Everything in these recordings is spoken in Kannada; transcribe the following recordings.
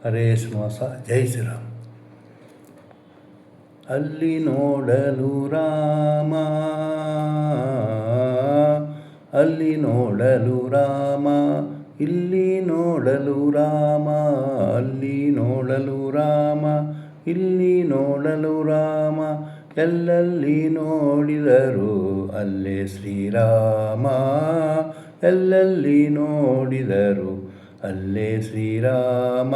ಹರೇ ಶ್ರೀನಿವಾಸ. ಜೈ ಶ್ರೀರಾಮ್. ಅಲ್ಲಿ ನೋಡಲು ರಾಮ, ಅಲ್ಲಿ ನೋಡಲು ರಾಮ, ಇಲ್ಲಿ ನೋಡಲು ರಾಮ, ಅಲ್ಲಿ ನೋಡಲು ರಾಮ, ಇಲ್ಲಿ ನೋಡಲು ರಾಮ, ಎಲ್ಲೆಲ್ಲಿ ನೋಡಿದರು ಅಲ್ಲೇ ಶ್ರೀರಾಮ, ಎಲ್ಲೆಲ್ಲಿ ನೋಡಿದರು ಅಲ್ಲೇ ಶ್ರೀರಾಮ,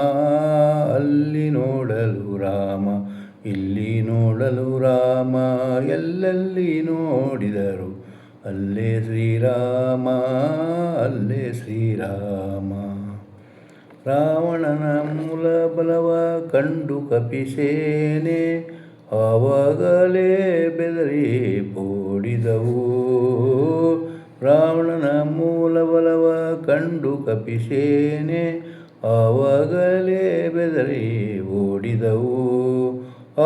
ಅಲ್ಲಿ ನೋಡಲು ರಾಮ, ಇಲ್ಲಿ ನೋಡಲು ರಾಮ, ಎಲ್ಲೆಲ್ಲಿ ನೋಡಿದರು ಅಲ್ಲೇ ಶ್ರೀರಾಮ, ಅಲ್ಲೇ ಶ್ರೀರಾಮ. ರಾವಣನ ಮೂಲ ಬಲವ ಕಂಡು ಕಪಿಸೇನೆ ಆವಾಗಲೇ ಬೆದರಿ ಓಡಿದವು. ರಾವಣನ ಮೂಲ ಬಲವ ಕಂಡು ಕಪಿಸೇನೆ ಆವಾಗಲೇ ಬೆದರಿ ಓಡಿದವು.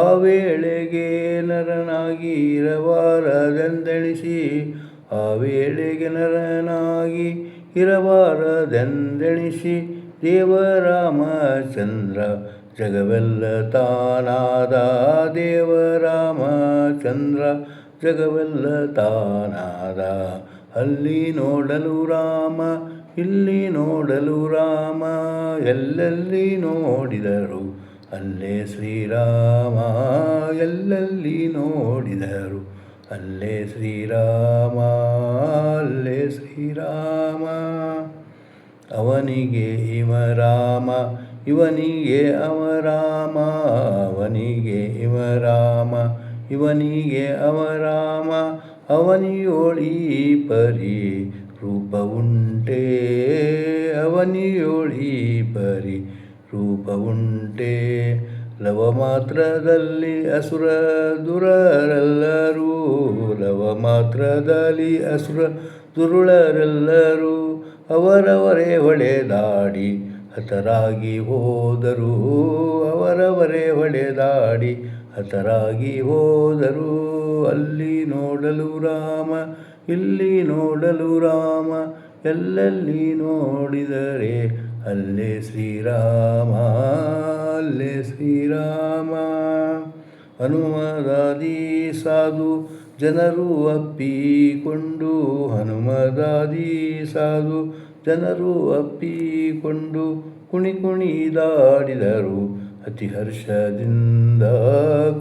ಆ ವೇಳೆಗೆ ನರನಾಗಿ ಇರಬಾರದೆಂದೆಣಿಸಿ, ಆ ವೇಳೆಗೆ ನರನಾಗಿ ಇರಬಾರದೆಂದೆಣಿಸಿ, ದೇವರಾಮಚಂದ್ರ ಜಗವೆಲ್ಲ ತಾನಾದ, ದೇವರಾಮಚಂದ್ರ ಜಗವೆಲ್ಲ ತಾನಾದ. ಅಲ್ಲಿ ನೋಡಲು ರಾಮ, ಇಲ್ಲಿ ನೋಡಲು ರಾಮ, ಎಲ್ಲೆಲ್ಲಿ ನೋಡಿದರು ಅಲ್ಲೇ ಶ್ರೀರಾಮ, ಎಲ್ಲೆಲ್ಲಿ ನೋಡಿದರು ಅಲ್ಲೇ ಶ್ರೀರಾಮ, ಅಲ್ಲೇ ಶ್ರೀರಾಮ. ಅವನಿಗೆ ಇವ ರಾಮ, ಇವನಿಗೆ ಅವ ರಾಮ, ಅವನಿಗೆ ಇವ ರಾಮ, ಇವನಿಗೆ ಅವ ರಾಮ, ಅವನಿಯೋಳಿ ಪರಿ ರೂಪ ಉಂಟೆ, ಅವನಿಯೋಳಿ ಪರಿ ರೂಪ ಉಂಟೆ. ಲವ ಮಾತ್ರದಲ್ಲಿ ಅಸುರ ದುರರೆಲ್ಲರೂ, ಲವ ಮಾತ್ರದಲ್ಲಿ ಅಸುರ ದುರುಳರೆಲ್ಲರೂ ಅವರವರೇ ಹೊಡೆದಾಡಿ ಹತರಾಗಿ ಹೋದರು, ಅವರವರೇ ಹೊಡೆದಾಡಿ ಹತರಾಗಿ ಹೋದರು. ಅಲ್ಲಿ ನೋಡಲು ರಾಮ, ಇಲ್ಲಿ ನೋಡಲು ರಾಮ, ಎಲ್ಲೆಲ್ಲಿ ನೋಡಿದರೆ ಅಲ್ಲೇ ಶ್ರೀರಾಮ, ಅಲ್ಲೇ ಶ್ರೀರಾಮ. ಹನುಮದಾದಿ ಸಾಧು ಜನರು ಅಪ್ಪಿಕೊಂಡು, ಹನುಮದಾದಿ ಸಾಧು ಜನರು ಅಪ್ಪಿಕೊಂಡು ಕುಣಿದಾಡಿದರು ಅತಿ ಹರ್ಷದಿಂದ,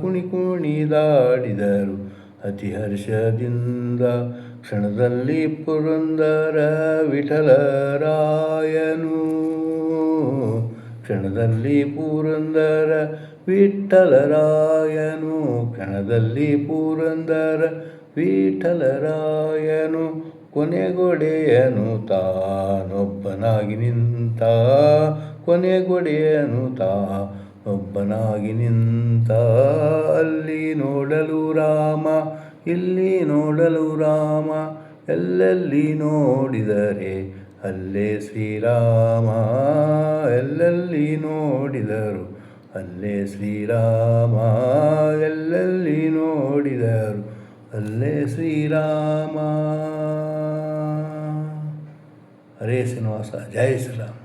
ಕುಣಿದಾಡಿದರು ಅತಿ ಹರ್ಷದಿಂದ. ಕ್ಷಣದಲ್ಲಿ ಪುರಂದರ ವಿಠಲರಾಯನು, ಕ್ಷಣದಲ್ಲಿ ಪುರಂದರ ವಿಠಲರಾಯನು, ಕ್ಷಣದಲ್ಲಿ ಪುರಂದರ ವಿಠಲರಾಯನು. ಕೊನೆಗೊಡೆಯನು ತಾನೊಬ್ಬನಾಗಿ ನಿಂತ, ಕೊನೆಗೊಡೆಯನು ತಾನೊಬ್ಬನಾಗಿ ನಿಂತ. ಅಲ್ಲಿ ನೋಡಲು ರಾಮ, ಇಲ್ಲಿ ನೋಡಲು ರಾಮ, ಎಲ್ಲೆಲ್ಲಿ ನೋಡಿದರೆ ಅಲ್ಲೇ ಶ್ರೀರಾಮ, ಎಲ್ಲೆಲ್ಲಿ ನೋಡಿದರು ಅಲ್ಲೇ ಶ್ರೀರಾಮ, ಎಲ್ಲೆಲ್ಲಿ ನೋಡಿದರು ಅಲ್ಲೇ ಶ್ರೀರಾಮ. ಹರೇ ಶ್ರೀನಿವಾಸ. ಜೈ ಶ್ರೀರಾಮ್.